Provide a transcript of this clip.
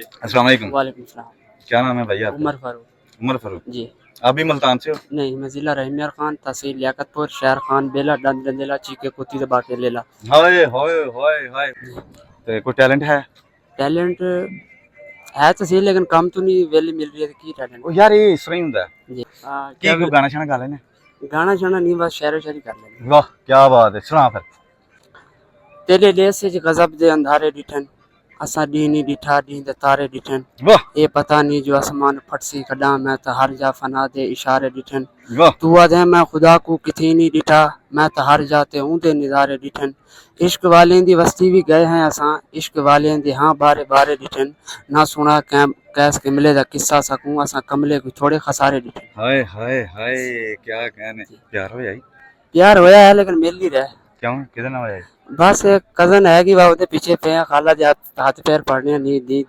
अस्सलाम वालेकुम। वालेकुम सलाम। क्या नाम है भाई आपका? उमर फारूक उमर फारूक। जी। आप भी मुल्तान से हो? नहीं, मैं ज़िला रहीमियार खान, तहसील लियाकतपुर, शहर खान बेला, डंद डंदेला, चीके कुत्ती दबा के लेला। हाय हाय हाय हाय। तो कोई टैलेंट है? टैलेंट है तो सही, लेकिन काम तो नहीं वेली मिल रही है की टैलेंट। ओ यार ये इस तरह ही हुंदा है जी कि कोई गाना शाना गा लेने। गाना शाना नहीं, बस शेरो शायरी कर लेंगे। वाह क्या बात है, सुना फिर। तेरे देश च गजब दे अंधारे डिठन, असा डी नहीं डिठा डी दे तारे डिठन। वाह ये पता नहीं जो आसमान फटसी कड़ा, मैं तो हर जा फना दे इशारे डिठन। वाह। तू आदे मैं खुदा को किथी नहीं डिठा, मैं तो हर जाते ऊंदे निजारे डिठन। इश्क वाले दी बस्ती भी गए हैं असां, इश्क वाले दी हाँ बारे बारे डिठन। ना सुना कैस किमले दा किस्सा सकूं, असां कमले को थोड़े खसारे डिठन। हाय हाय हाय क्या कहने। प्यार हो जाए। प्यार होया है लेकिन मिल नहीं रहा। क्यों किधर ना हो जाए? बस एक कजन है कि वह पीछे पे है, खाला हाथ पैर पड़ने नहीं दी